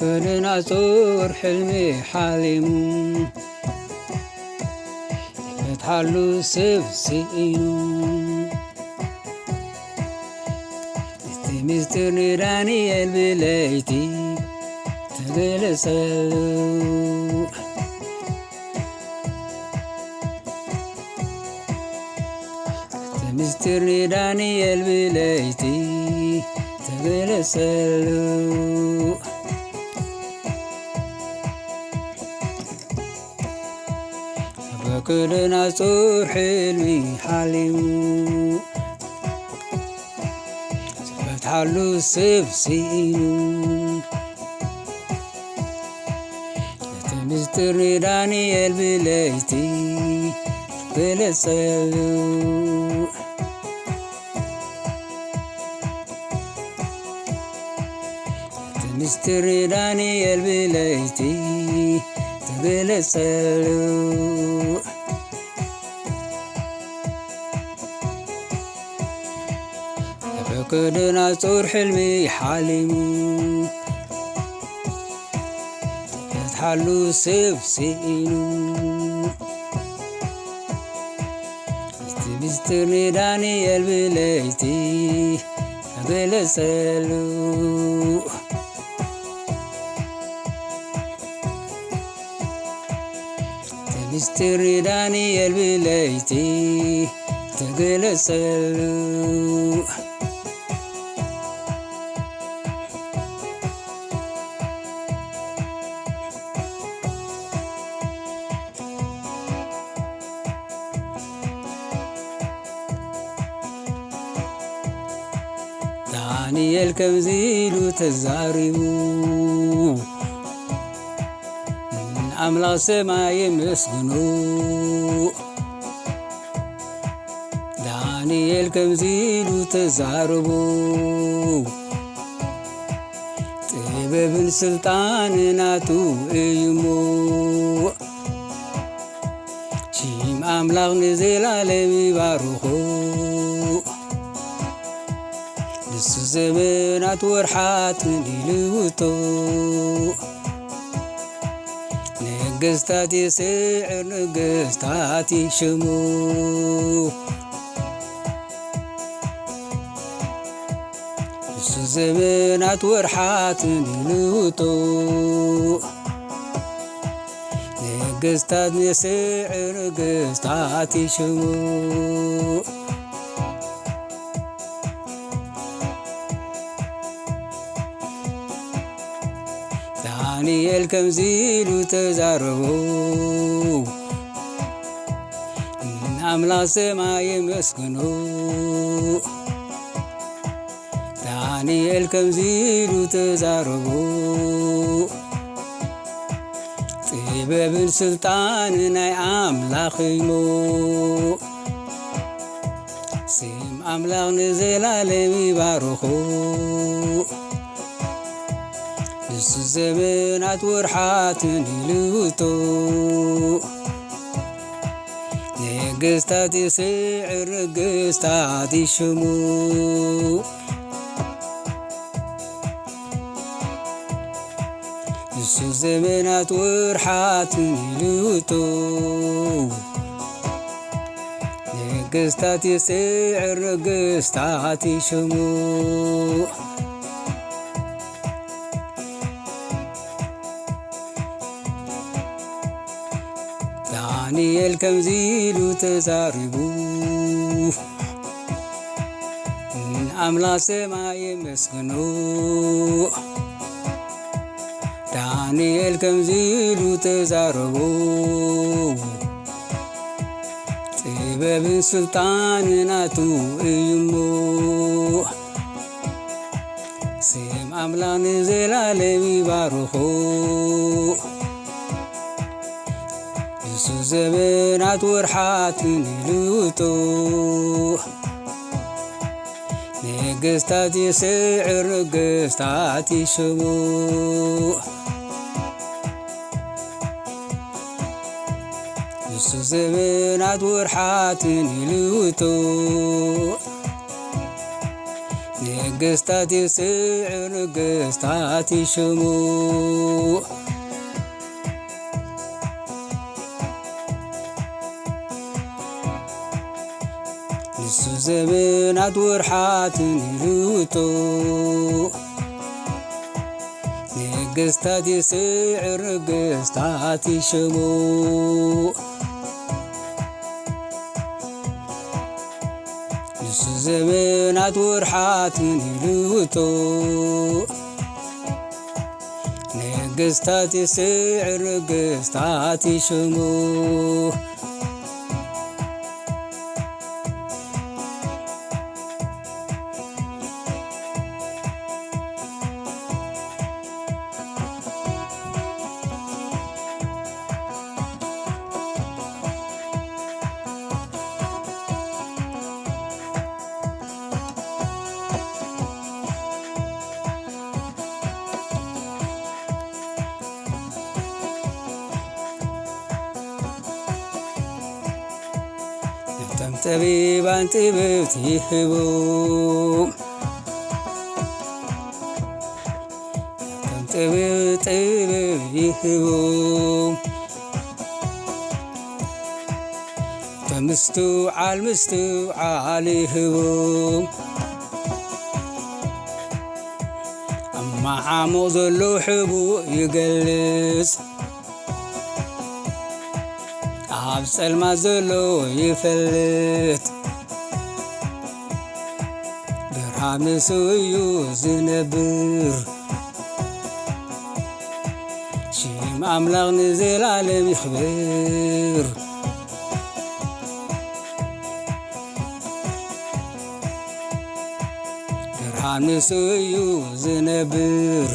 كلنا صور حلمي حالمو يتحلو سبسينو ምስጥር ዳኒኤል ብለይቲ ተገለጸሉ ምስጥር ዳኒኤል ብለይቲ ተገለጸሉ በክልናጹር ሕልሚ ሓሊሙ حلو سبسينو ምስጥር ዳኒኤል ብለይቲ ተገለጸሉ ምስጥር ዳኒኤል ብለይቲ ተገለጸሉ በክልናጹር ሕልሚ ሓሊሙ يتحلو سبسينو ምስጥር ዳኒኤል ብለይቲ ተገለጸሉ ምስጥር ዳኒኤል ብለይቲ ተገለጸሉ ዳኒኤል ከምዚሉ ተዛሪቡ ኣምላክ ሰማይ መስግኑ ዳኒኤል ከምዚሉ ተዛሪቡ ጥበብን ስልጣን ናቱ እዩሞ ሽም ኣምላክ ንዘላለም ይባርኹ ንሱ ዘመናት ወርሓት ንዲልውቶ ነገስታት የስዕር ነገስታት ይሽሙ ንሱ ዘመናት ወርሓት ንዲልውቶ ነገስታት የስዕር ነገስታት ይሽሙ ዳኒኤል ከምዚሉ ተዛረቡ ኣምላክ ሰማይ መስግኑ ዳኒኤል ከምዚሉ ተዛረቡ ጥበብን ስልጣን ናይ ኣምላኽ እሞ ስም ኣምላኽ ንዘላለም ይባርኹ ንሱ ዘመናት ወርሓት ንዲልውቶ ነገስታት የስዕር ነገስታት ይሽሙ ንሱ ዘመናት ወርሓት ንዲልውቶ ነገስታት የስዕር ነገስታት ይሽሙ ዳኒኤል ከምዚሉ ተዛሪቡ ኣምላክ ሰማይ መስግኑ ዳኒኤል ከምዚሉ ተዛረቡ ጥበብን ስልጣን ናቱ እዩሞ ስም ኣምላክ ንዘላለም ይባርኹ ንሱ ዘመናት ወርሓት ንዲልውቶ ነገስታት የስዕር ነገስታት ይሽሙ ንሱ ዘመናት ወርሓት ንዲልውቶ ነገስታት ይስዕር ነገስታት ይሽሙ ንሱ ዘመናት ወርሓትን ይልውጦ ነገስታት ይስዕር ነገስታት ይሽሙ ንሱ ዘመናት ወርሓትን ይልውጦ ነገስታት ይስዕር ነገስታት ይሽሙ ጠቢባን ጥበብ ይህቡ ጥበብ ይህቡ ምስትውዓል ይህቡ ኣማዓሞቕ ዘሎ ሕቡእ ይገልጽ ኣብ ጸልማት ዘሎ ይፈልጥ ብርሃን ንሱ እዩ ዝነብር ሽም ኣምላኽ ንዘላለም ይኽበር ብርሃን ንሱ እዩ ዝነብር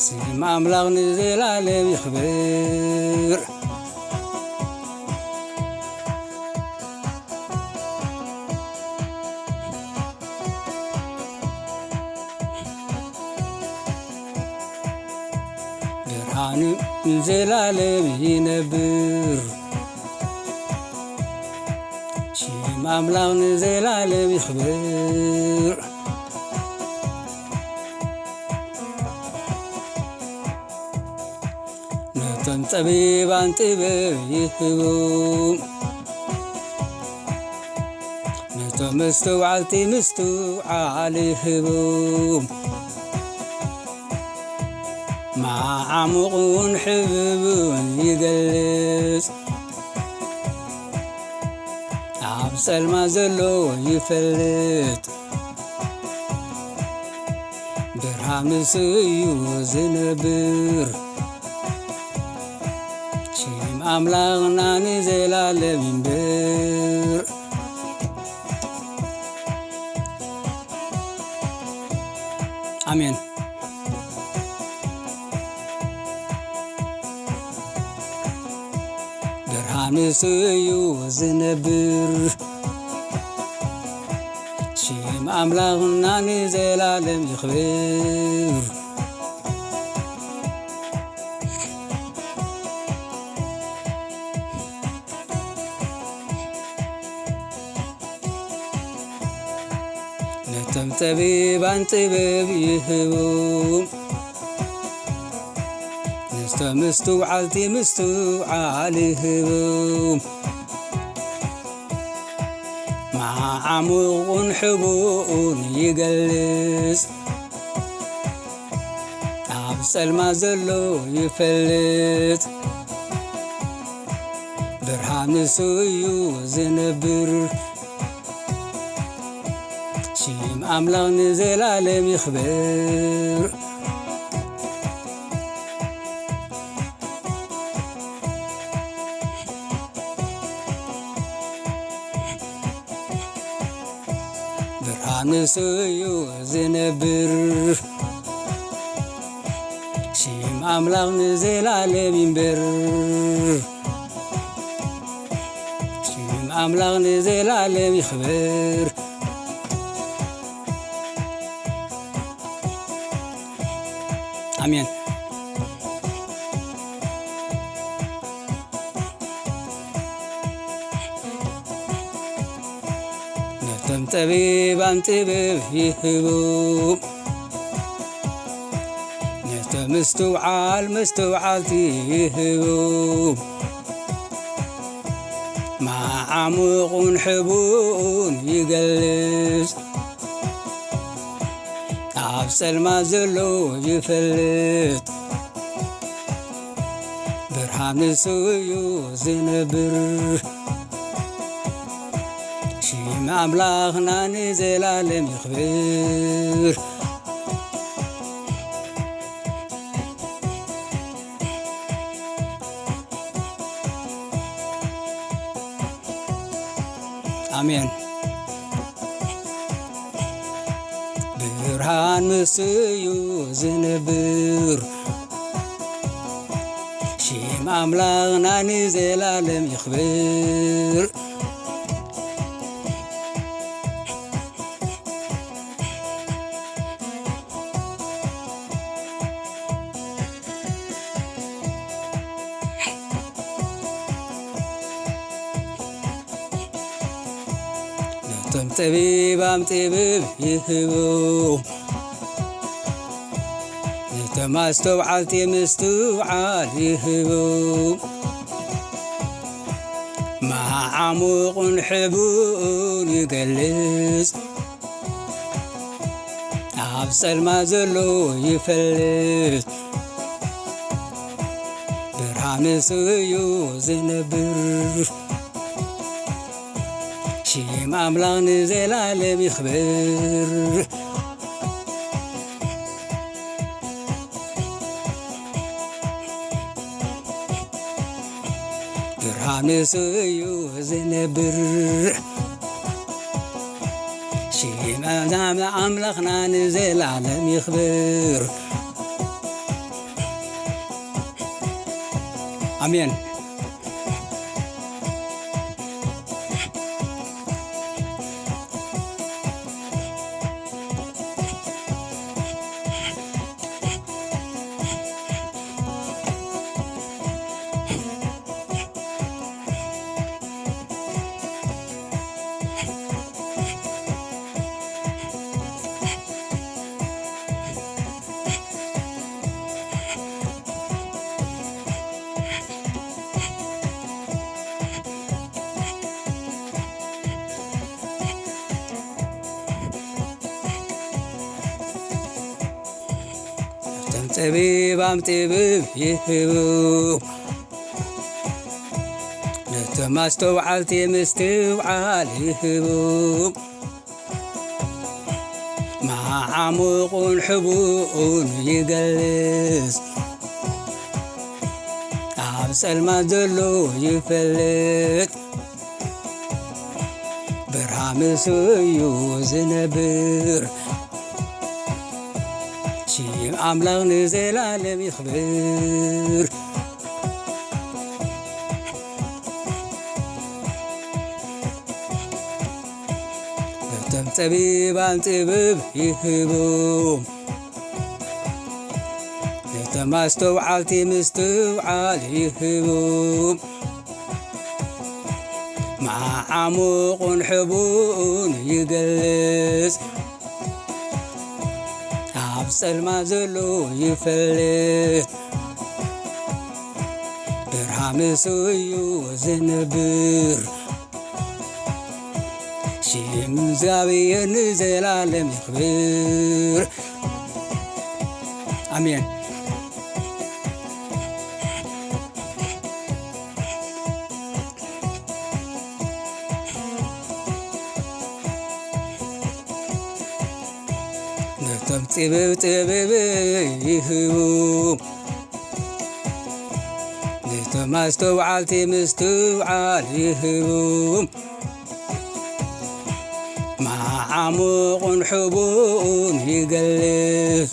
ስም ኣምላኽ ንዘላለም ይኽበር ብርሃን ንዘላለም ይነብር ሽም ኣምላኽ ንዘላለም ይኽበር ነቶም ጠቢባን ጥበብ ይህቡ ነቶም መስተውዓልቲ ምስትውዓል ይህቡ ማዓሙቑን ሕቡብን ይገልጽ ኣብ ጸልማት ዘሎ ይፈልጥ ብርሃን ንሱ እዩ ዝነብር ሽም ኣምላኽና ንዘላለም ይንበር ኣሜን ብርሃን ንሱ እዩ ዝነብር ሽም ኣምላኽና ንዘላለም ይኽበር ነቶም ጠቢባን ጥበብ ይህቡ ነቶም ምስትውዓልቲ ምስትውዓል ይህቡ ማዓሙቑን ሕቡኡን ይገልጽ ኣብ ጸልማት ዘሎ ይፈልጥ ብርሃን ንሱ እዩ ዝነብር ሽም ኣምላኽ ንዘላለም ይኽበር ብርሃን ንሱ እዩ ዝነብር ሽም ኣምላኽ ንዘላለም ይንበር ሽም ኣምላኽ ንዘላለም ይኽበር ኣሜን ነቶም ጠቢባን ጥበብ ይህቡ ነቶም ምስትውዓል መስተውዓልቲ ይህቡ ማዓሙቁን ሕቡኡን ይገልጽ ኣብ ጸልማት ዘሎ ይፈልጥ ብርሃን ንሱ እዩ ዝነብር ሽም ኣምላኽና ንዘላለም ይኽብር አሜን ብርሃን ንሱ እዩ ዝነብር ሽም ኣምላኽና ንዘላለም ይኽብር ነቶም ጠቢባን ጥበብ ይህቡ ነቶም ኣስተውዓልቲ ምስትውዓል ይህቡ ማዓሙቁን ሕቡኡን ይገልጽ ኣብ ጸልማት ዘሎ ይፈልጥ ብርሃን ንሱ እዩ ዝነብር ሽም ኣምላኽ ንዘላለም ይኽብር ብርሃን ንሱ እዩ ዝነብር ሽም ኣምላኽና ንዘላለም ይኽብር አሜን ጠቢባን ጥበብ ይህቡ ነቶም ኣስተውዓልቲ ምስትውዓል ይህቡ ማዓሙቁን ሕቡኡን ይገልጽ ኣብ ጸልማት ዘሎ ይፈልጥ ብርሃን ንሱ እዩ ዝነብር ሽም ኣምላኽ ንዘላለም ይኽብር ነቶም ጠቢባን ጥበብ ይህቡ ነቶም ኣስተውዓልቲ ምስትውዓል ይህቡ ማዓሙቁን ሕቡኡን ይገልጽ ኣብ ጸልማት ዘሎ ይፈልጥ ብርሃን ንሱ እዩ ዝነብር ሽም እግዚአብሔር ንዘላለም ይኽብር አሜን ነቶም ጥበብ ይህቡ ነቶም ኣስተውዓልቲ ምስትውዓል ይህቡ ማዓሙቁን ሕቡኡን ይገልጽ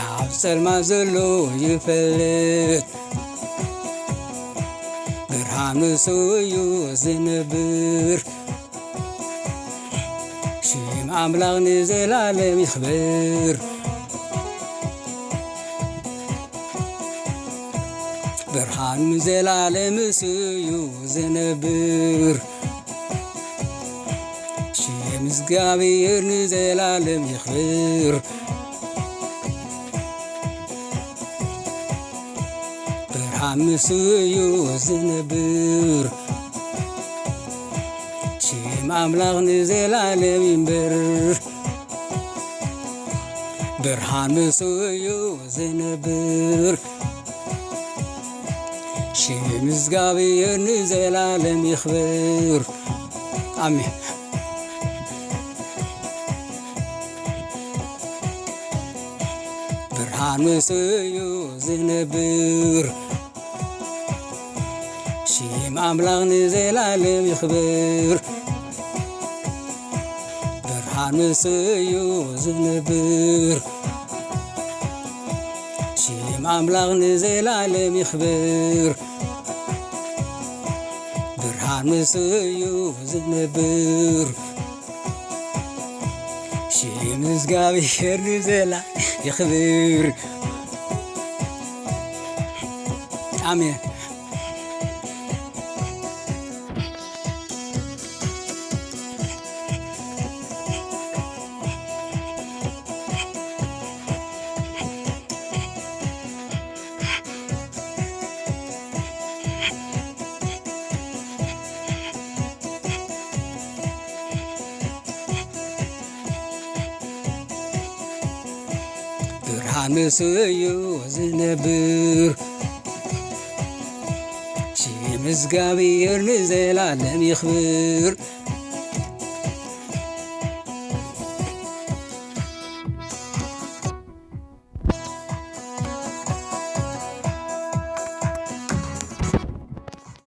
ኣብ ጸልማት ዘሎ ይፈልጥ ብርሃን ንሱ እዩ ዝነብር ሽም ኣምላኽ ንዘላለም ይኽብር ብርሃን ንዘላለም ንሱ እዩ ዝነብር እግዚአብሔር ንዘላለም ይኽብር ብርሃን ንሱ እዩ ዝነብር ሽም ኣምላኽ ንዘላለም ይንበር ብርሃን ንሱ እዩ ዝነብር ሽም እግዚአብሔር ንዘላለም ይኽብር አሜን ብርሃን ንሱ እዩ ዝነብር ሽም ኣምላኽ ንዘላለም ይኽብር ብርሃን ንሱ እዩ ዝነብር ሽም ኣምላኽ ንዘላለም ይኽብር ብርሃን ንሱ እዩ ዝነብር ሽም እግዚአብሔር ንዘላለም ይኽብር አሜን ብርሃን ንሱ እዩ ዝነብር ሽም እግዚአብሔር ንዘላለም ይኽብር